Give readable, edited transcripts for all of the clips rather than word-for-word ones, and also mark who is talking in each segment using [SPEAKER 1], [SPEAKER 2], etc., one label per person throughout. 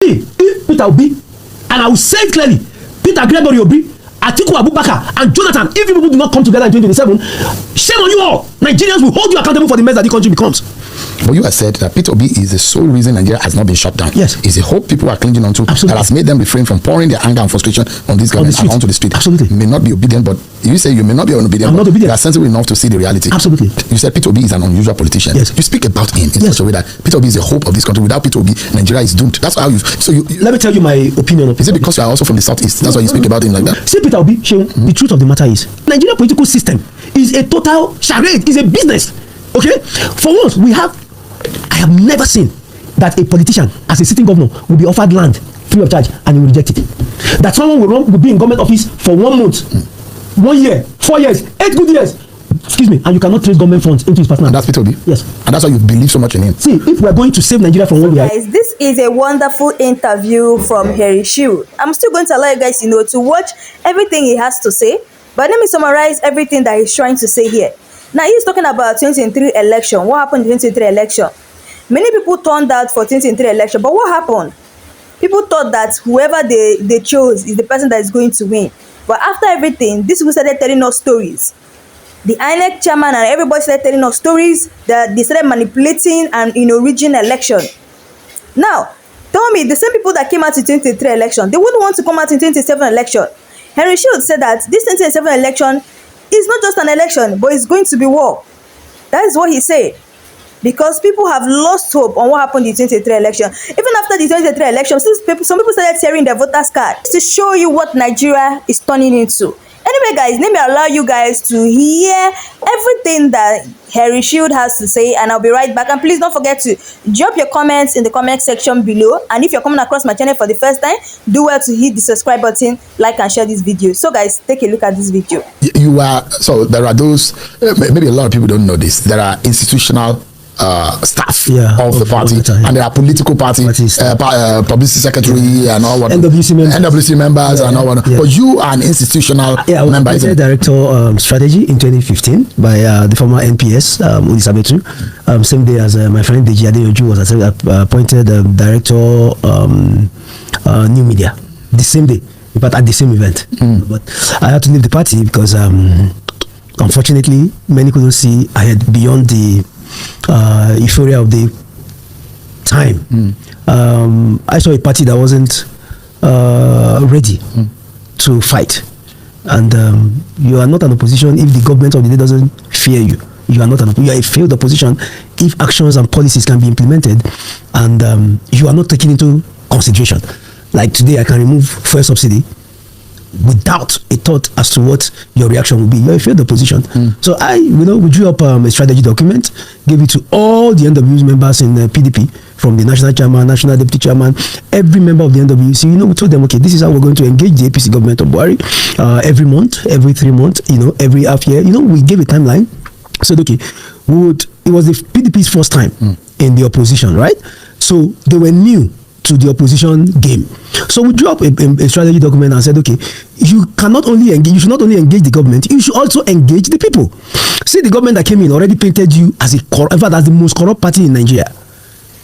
[SPEAKER 1] See, if Peter Obi, and I will say it clearly, Peter Gregory Obi, Atiku Abubakar, and Jonathan, if you people do not come together in 2027, shame on you all. Nigerians will hold you accountable for the mess that the country becomes.
[SPEAKER 2] But you have said that Peter Obi is the sole reason Nigeria has not been shut down.
[SPEAKER 1] Yes.
[SPEAKER 2] It's a hope people are clinging on to.
[SPEAKER 1] Absolutely.
[SPEAKER 2] That has made them refrain from pouring their anger and frustration on this government and onto the street.
[SPEAKER 1] Absolutely.
[SPEAKER 2] May not be obedient, but you say you may not be obedient.
[SPEAKER 1] I'm not obedient.
[SPEAKER 2] You are sensible enough to see the reality.
[SPEAKER 1] Absolutely.
[SPEAKER 2] You said Peter Obi is an unusual politician.
[SPEAKER 1] Yes.
[SPEAKER 2] You speak about him in such a way that Peter Obi is the hope of this country. Without Peter Obi, Nigeria is doomed. That's how you. So you
[SPEAKER 1] let me tell you my opinion of
[SPEAKER 2] Is it because you are also from the southeast? That's why you speak about him like that.
[SPEAKER 1] See, Peter Obi, the truth of the matter is, Nigerian political system is a total charade. Is a business. Okay. For once, I have never seen that a politician, as a sitting governor, will be offered land free of charge and he will reject it. That someone will be in government office for 1 month, 1 year, 4 years, 8 good years, excuse me, and you cannot trace government funds into his personal.
[SPEAKER 2] And that's Peter Obi?
[SPEAKER 1] Yes.
[SPEAKER 2] And that's why you believe so much in him?
[SPEAKER 1] See, if we're going to save Nigeria from what we are...
[SPEAKER 3] Guys, this is a wonderful interview from Harry Shield. I'm still going to allow you guys, to watch everything he has to say, but let me summarize everything that he's trying to say here. Now, he's talking about 2023 election. What happened in 2023 election? Many people turned out for 2023 election, but what happened? People thought that whoever they chose is the person that is going to win. But after everything, these people started telling us stories. The INEC chairman and everybody started telling us stories that they started manipulating and rigging election. Now, tell me, the same people that came out in 2023 election, they wouldn't want to come out in 2027 election. Henry Shield said that this 2027 election is not just an election, but it's going to be war. That is what he said. Because people have lost hope on what happened in the 2023 election. Even after the 2023 election, some people started tearing their voters' card to show you what Nigeria is turning into. Anyway, guys, let me allow you guys to hear everything that Harry Shield has to say, and I'll be right back. And please don't forget to drop your comments in the comment section below. And if you're coming across my channel for the first time, do well to hit the subscribe button, like and share this video. So guys, take a look at this video.
[SPEAKER 2] So there are those, maybe a lot of people don't know this, there are institutional staff of the party, and there are political party publicity secretary and all what NWC members and all what. But you are an institutional member.
[SPEAKER 1] I was director strategy in 2015 by the former NPS Udisabetu. Same day as my friend Deji Adeyoju was appointed director new media. The same day, but at the same event. But I had to leave the party because unfortunately many couldn't see ahead beyond the euphoria of the time. I saw a party that wasn't ready to fight, and you are not an opposition if the government of the day doesn't fear you. You are not you are a failed opposition if actions and policies can be implemented and you are not taken into consideration. Like today, I can remove fuel subsidy without a thought as to what your reaction will be. You're a failed opposition. So we drew up a strategy document, gave it to all the NW's members in PDP, from the national chairman, national deputy chairman, every member of the NWC. We told them, okay, this is how we're going to engage the APC government of Buhari every month, every 3 months, every half year. We gave a timeline. Said, okay, it was the PDP's first time in the opposition, right? So they were new to the opposition game. So we drew up a strategy document and said, okay, you should not only engage the government, you should also engage the people. See, the government that came in already painted you as as the most corrupt party in Nigeria,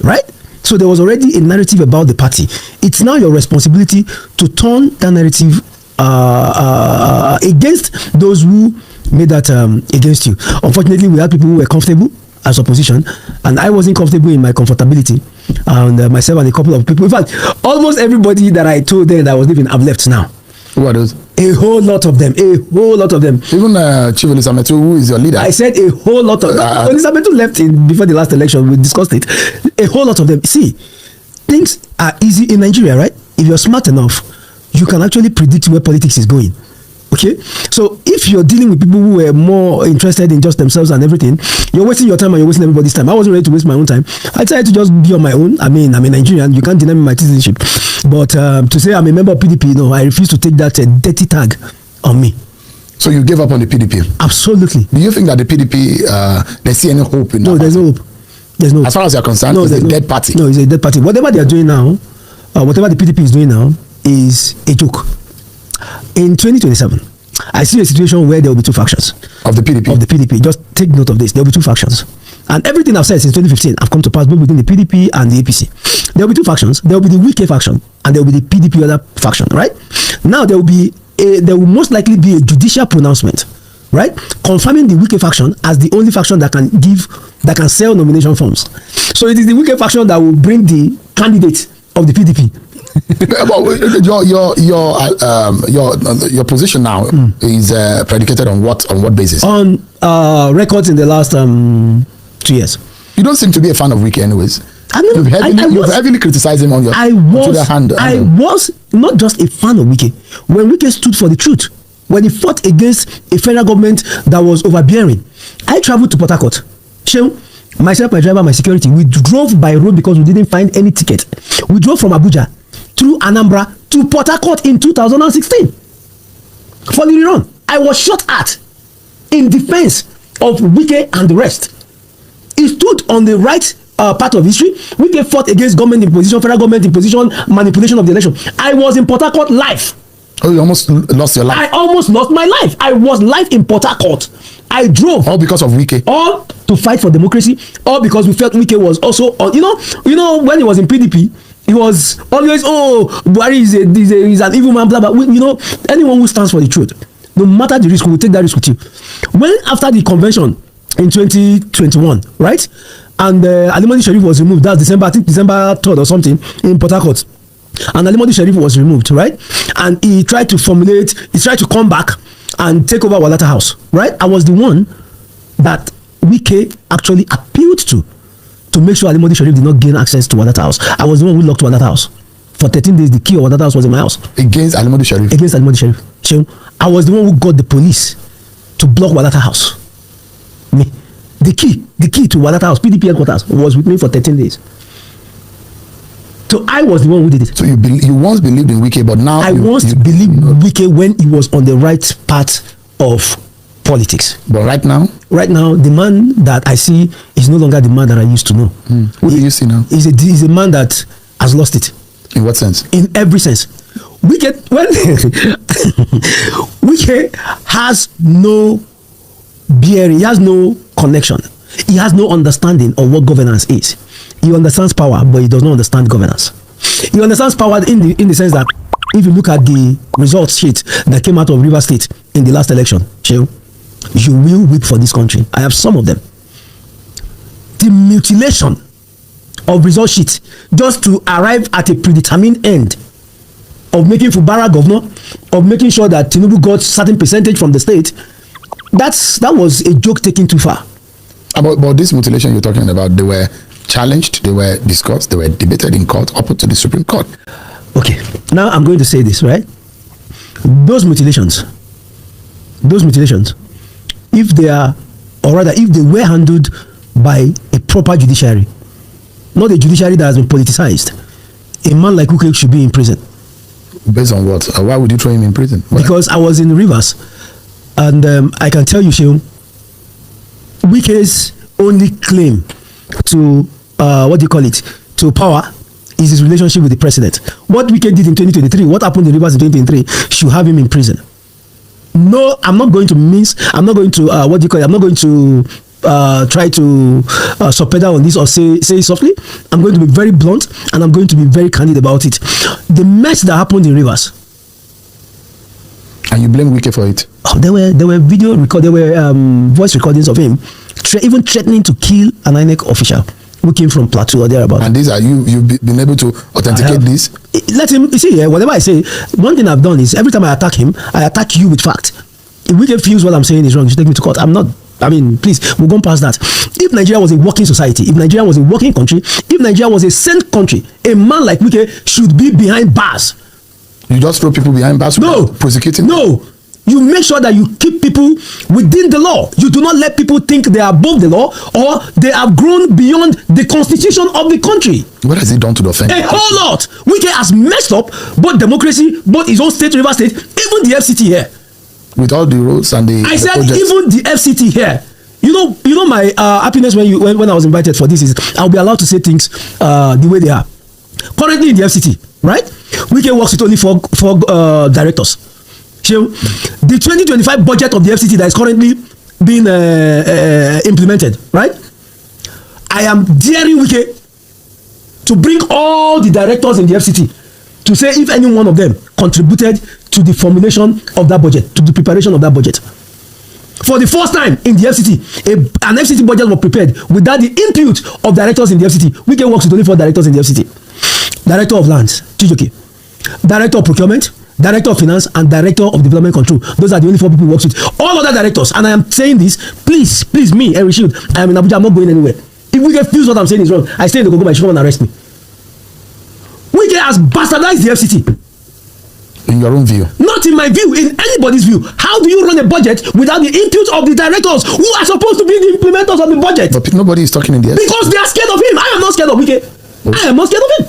[SPEAKER 1] right? So there was already a narrative about the party. It's now your responsibility to turn that narrative against those who made that against you. Unfortunately, we had people who were comfortable as opposition, and I wasn't comfortable in my comfortability, and myself and a couple of people, in fact almost everybody that I told them that I was leaving, I've left now.
[SPEAKER 2] Who are those?
[SPEAKER 1] A whole lot of them. Even
[SPEAKER 2] Chief Elisametu, who is your leader?
[SPEAKER 1] I said a whole lot of them. Elisametu left before the last election. We discussed it. A whole lot of them. See, things are easy in Nigeria, right? If you're smart enough, you can actually predict where politics is going. Okay, so if you're dealing with people who are more interested in just themselves and everything, you're wasting your time and you're wasting everybody's time. I wasn't ready to waste my own time. I decided to just be on my own. I'm a Nigerian. You can't deny me my citizenship. But to say I'm a member of PDP, no, I refuse to take that dirty tag on me.
[SPEAKER 2] So you gave up on the PDP?
[SPEAKER 1] Absolutely. Do
[SPEAKER 2] you think that the PDP, they see any hope in that?
[SPEAKER 1] No, there's no hope. There's no hope.
[SPEAKER 2] As far as you're concerned, it's a dead party.
[SPEAKER 1] No, it's a dead party. Whatever they are doing now, whatever the PDP is doing now, is a joke. In 2027, I see a situation where there will be two factions
[SPEAKER 2] of the PDP.
[SPEAKER 1] Just take note of this. There will be two factions, And everything I've said since 2015 have come to pass both within the PDP and the APC. There will be two factions. There will be the Wike faction and there will be the PDP other faction, right? Now there will most likely be a judicial pronouncement, right, confirming the Wike faction as the only faction that can sell nomination forms. So it is the Wike faction that will bring the candidate of the PDP. Your position now is predicated on what basis? On records in the last 2 years.
[SPEAKER 2] You don't seem to be a fan of Wike, anyways. You've heavily criticized him on your
[SPEAKER 1] I was not just a fan of Wike. When Wike stood for the truth, when he fought against a federal government that was overbearing, I traveled to Port Harcourt. Myself, my driver, my security, we drove by road because we didn't find any ticket. We drove from Abuja through Anambra to Port Harcourt in 2016 for the rerun. I was shot at in defense of Wike and the rest. He stood on the right part of history. Wike fought against government imposition, federal government imposition, manipulation of the election. I was in Port Harcourt live.
[SPEAKER 2] Oh, you almost lost your life.
[SPEAKER 1] I almost lost my life. I was live in Port Harcourt. I drove.
[SPEAKER 2] All because of Wike.
[SPEAKER 1] All to fight for democracy. All because we felt Wike was also, you know, when he was in PDP, he was always, Buhari is an evil man, blah, blah. Anyone who stands for the truth, no matter the risk, we will take that risk with you. When after the convention in 2021, right, and Alimadi Sharif was removed, that's December 3rd or something, in Port Harcourt. And Alimadi Sharif was removed, right? And he tried to come back and take over Walata House, right? I was the one that Wike actually appealed to make sure Alimadi Sharif did not gain access to Walata House. I was the one who locked Walata House. For 13 days, the key of Walata House was in my house.
[SPEAKER 2] Against Alimadi Sharif?
[SPEAKER 1] Against Alimadi Sharif. So I was the one who got the police to block Walata House. Me. The key to Walata House, PDP headquarters, was with me for 13 days. So I was the one who did it.
[SPEAKER 2] So you once believed in Wike, but now...
[SPEAKER 1] I once believed Wike when he was on the right path of politics.
[SPEAKER 2] But right now?
[SPEAKER 1] Right now, the man that I see is no longer the man that I used to know.
[SPEAKER 2] Who do you see now?
[SPEAKER 1] He's a man that has lost it.
[SPEAKER 2] In what sense?
[SPEAKER 1] In every sense. Wike has no bearing. He has no connection. He has no understanding of what governance is. He understands power, but he does not understand governance. He understands power in the sense that if you look at the results sheet that came out of Rivers State in the last election, you will weep for this country. I have some of them. The mutilation of result sheet just to arrive at a predetermined end of making Fubara governor, of making sure that Tinubu got certain percentage from the state, that was a joke taken too far.
[SPEAKER 2] About this mutilation you're talking about, they were challenged, they were discussed, they were debated in court, up to the Supreme Court.
[SPEAKER 1] Okay, now I'm going to say this, right? Those mutilations, if they were handled by a proper judiciary, not a judiciary that has been politicized, a man like Wike should be in prison.
[SPEAKER 2] Based on what? Why would you throw him in prison? Why?
[SPEAKER 1] Because I was in Rivers, and I can tell you, Sheung, Wike's only claim to to power is his relationship with the president. What Wike did in 2023, what happened in Rivers in 2023, should have him in prison. No, I'm not going to I'm not going to I'm not going to try to subpedal on this or say it softly. I'm going to be very blunt and I'm going to be very candid about it. The mess that happened in Rivers.
[SPEAKER 2] And you blame Wike for it?
[SPEAKER 1] Oh, there were voice recordings of him even threatening to kill an INEC official who came from Plateau or thereabout.
[SPEAKER 2] And these are you've been able to authenticate this?
[SPEAKER 1] Let him, you see, whatever I say, one thing I've done is every time I attack him, I attack you with fact. If Wike feels what I'm saying is wrong, you should take me to court. Please, we'll go past that. If Nigeria was a working society, if Nigeria was a working country, if Nigeria was a sane country, a man like Wike should be behind bars.
[SPEAKER 2] You just throw people behind bars?
[SPEAKER 1] No.
[SPEAKER 2] Prosecuting?
[SPEAKER 1] No. You make sure that you keep people within the law. You do not let people think they are above the law or they have grown beyond the constitution of the country.
[SPEAKER 2] What has he done to the offender?
[SPEAKER 1] A whole lot. Wike has messed up both democracy, both his own state, River State, even the FCT here.
[SPEAKER 2] With all the rules and the
[SPEAKER 1] said
[SPEAKER 2] projects.
[SPEAKER 1] Even the FCT here. You know my happiness when I was invited for this is I'll be allowed to say things the way they are. Currently in the FCT, right? Wike works with only four directors. So the 2025 budget of the FCT that is currently being implemented, right? I am daring Wike to bring all the directors in the FCT to say if any one of them contributed to the formulation of that budget, to the preparation of that budget. For the first time in the FCT, an FCT budget was prepared without the input of directors in the FCT. Wike works with only 4 directors in the FCT. Director of Lands, Chijoke. Director of Procurement, Director of Finance, and Director of Development Control. Those are the only 4 people he works with. All other directors, and I am saying this, please, me, Henry Shield, I am in Abuja, I'm not going anywhere. If Wike feels what I'm saying is wrong, I stay in the Gogo, but she come and arrest me. Wike has bastardized the FCT.
[SPEAKER 2] In your own view?
[SPEAKER 1] Not in my view, in anybody's view. How do you run a budget without the input of the directors who are supposed to be the implementers of the budget?
[SPEAKER 2] But nobody is talking in the FCT.
[SPEAKER 1] Because they are scared of him. I am not scared of Wike. I am not scared of him.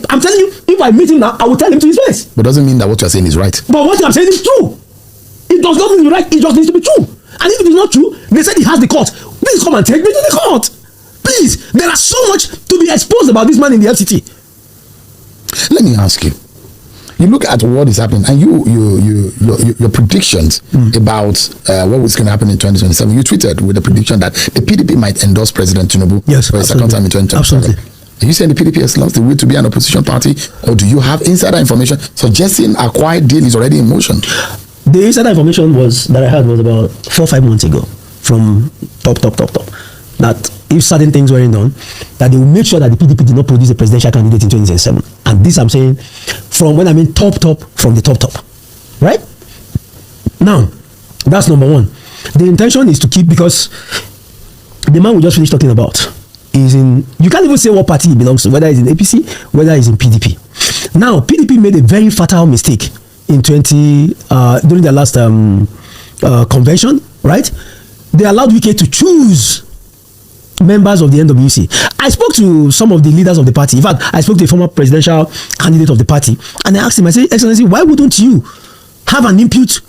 [SPEAKER 1] I'm telling you, if I meet him now, I will tell him to his face.
[SPEAKER 2] But doesn't mean that what you're saying is right.
[SPEAKER 1] But what I'm saying is true. It does not mean you're right. It just needs to be true. And if it is not true, they said he has the court. Please come and take me to the court. Please. There are so much to be exposed about this man in the FCT.
[SPEAKER 2] Let me ask you. You look at what is happening, and your predictions about what was going to happen in 2027. You tweeted with the prediction that the PDP might endorse President Tinubu for a second time in 2027.
[SPEAKER 1] Absolutely.
[SPEAKER 2] Are you saying the PDP has lost the will to be an opposition party, or do you have insider information suggesting a quiet deal is already in motion?
[SPEAKER 1] The insider information that I had was about 4 or 5 months ago from top that if certain things weren't done, that they will make sure that the PDP did not produce a presidential candidate in 2027. And this I'm saying from when I mean top from the top. Right? Now, that's number one. The intention is to keep, because the man we just finished talking about is in, you can't even say what party he belongs to, whether it's in APC, whether it's in PDP. Now, PDP made a very fatal mistake in during their last convention, right? They allowed Wike to choose members of the NWC. I spoke to some of the leaders of the party. In fact, I spoke to a former presidential candidate of the party, and I asked him, I said, Excellency, why wouldn't you have an input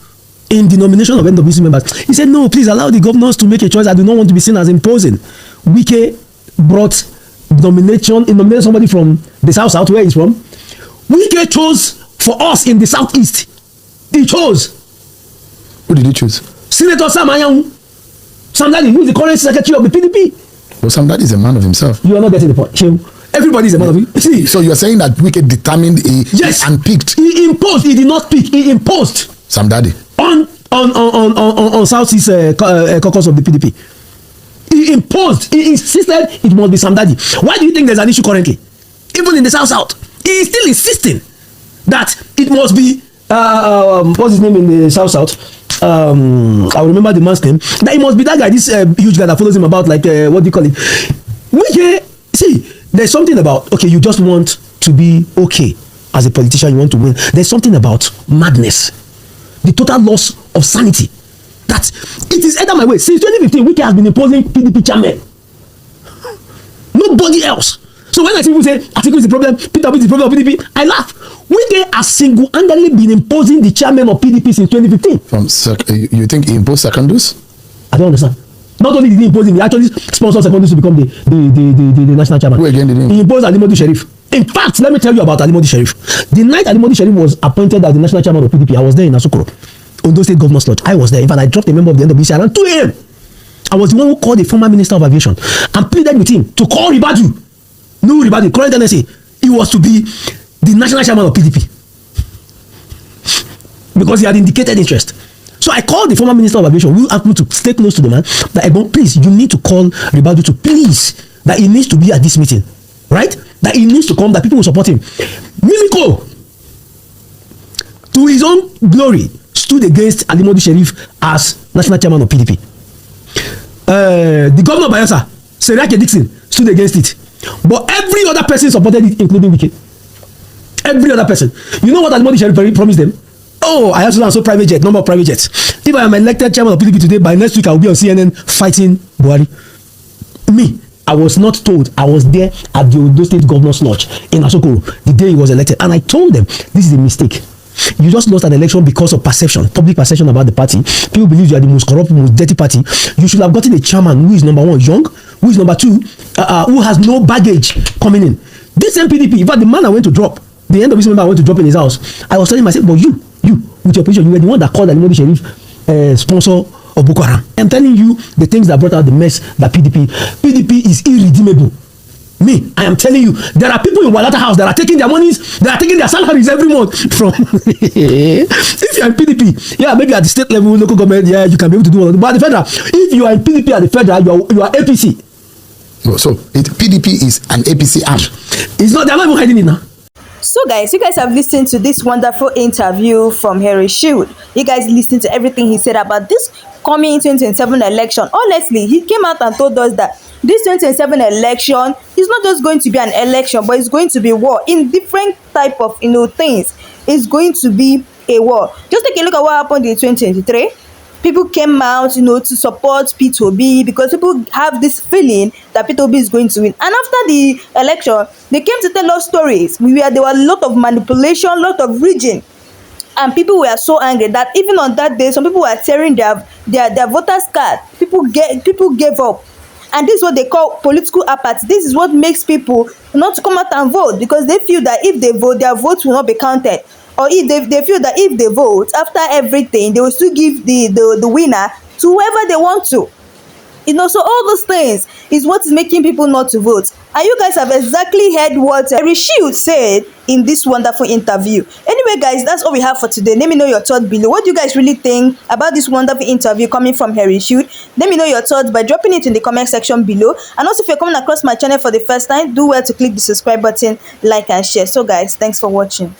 [SPEAKER 1] in the nomination of NWC members? He said, no, please allow the governors to make a choice. I do not want to be seen as imposing. Wike brought nominated somebody from the south, where he's from. Wike chose for us in the southeast. He chose.
[SPEAKER 2] Who did he choose?
[SPEAKER 1] Senator Sam Anyanwu. Sam Dadi, who is the current secretary of the PDP.
[SPEAKER 2] Well, Sam Dadi is a man of himself.
[SPEAKER 1] You are not getting the point. Everybody is a man of himself. See,
[SPEAKER 2] so you are saying that Wike determined
[SPEAKER 1] yes,
[SPEAKER 2] and picked.
[SPEAKER 1] He imposed. He did not pick. He imposed.
[SPEAKER 2] Sam Dadi
[SPEAKER 1] on Southeast caucus of the PDP. He imposed. He insisted it must be Sam Dadi. Why do you think there's an issue currently? Even in the South, he is still insisting that it must be what's his name in the South? I remember the man's name. That it must be that guy, this huge guy that follows him about, like what do you call it? See, there's something about, okay, you just want to be okay as a politician, you want to win. There's something about madness, the total loss of sanity. That it is either my way. Since 2015, Wike has been imposing PDP chairman. Nobody else. So when I see people say Atiku is the problem, Peter Obi is the problem of PDP, I laugh. Wike has single-handedly been imposing the chairman of PDP since 2015.
[SPEAKER 2] You think he imposed Secondus?
[SPEAKER 1] I don't understand. Not only did he impose him, he actually sponsored Secondus to become the national chairman.
[SPEAKER 2] Who again did he
[SPEAKER 1] imposed Alimadu Sheriff. In fact, let me tell you about Alimadu Sheriff. The night Alimadu Sheriff was appointed as the national chairman of PDP, I was there in Asokoro, Ondo State Governor's Lodge. I was there. In fact, I dropped a member of the NWC around 2 a.m. I was the one who called the former Minister of Aviation and pleaded with him to call Ribadu. No, Ribadu, current NSA. He was to be the national chairman of PDP because he had indicated interest. So I called the former Minister of Aviation, who asked me to stay close to the man, that please, you need to call Ribadu to please, that he needs to be at this meeting, right? That he needs to come, that people will support him. Mimiko, to his own glory, stood against Alimadu Sheriff as national chairman of PDP. The governor of Bayelsa, Seriake Dixon, stood against it. But every other person supported it, including Wike. Every other person. You know what Alimadu Sheriff promised them? Oh, I have so and so private jet, number of private jets. If I am elected chairman of PDP today, by next week I will be on CNN fighting Buhari. Me, I was not told. I was there at the Ondo State Governor's Lodge in Asokoro the day he was elected, and I told them this is a mistake. You just lost an election because of perception, public perception about the party. People believe you are the most corrupt, most dirty party. You should have gotten a chairman who is number one, young, who is number two, who has no baggage coming in. This MPDP, in fact, the man I went to drop, the NWC member I went to drop in his house, I was telling myself, but you, with your position, you were the one that called Alimadu Sheriff sponsor of Boko Haram. am telling you the things that brought out the mess that PDP is irredeemable. Me, I am telling you, there are people in Walata House that are taking their monies, that are taking their salaries every month from. If you are in PDP, yeah, maybe at the state level, local government, yeah, you can be able to do all of it. But at the federal, if you are in PDP at the federal, you are APC.
[SPEAKER 2] So PDP is an APC arm.
[SPEAKER 1] It's not. They're not even hiding it now.
[SPEAKER 3] So guys, you guys have listened to this wonderful interview from Harry Shield. You guys listened to everything he said about this coming 2027 election. Honestly, he came out and told us that this 2027 election is not just going to be an election, but it's going to be war in different type of things. It's going to be a war. Just take a look at what happened in 2023. People came out, to support P2B because people have this feeling that P2B is going to win. And after the election, they came to tell us stories where there were a lot of manipulation, a lot of rigging. And people were so angry that even on that day, some people were tearing their voters' card. People gave up. And this is what they call political apathy. This is what makes people not come out and vote because they feel that if they vote, their votes will not be counted. Or if they feel that if they vote, after everything, they will still give the winner to whoever they want to. So all those things is what is making people not to vote. And you guys have exactly heard what Harry Shield said in this wonderful interview. Anyway, guys, that's all we have for today. Let me know your thoughts below. What do you guys really think about this wonderful interview coming from Harry Shield? Let me know your thoughts by dropping it in the comment section below. And also, if you're coming across my channel for the first time, do well to click the subscribe button, like and share. So guys, thanks for watching.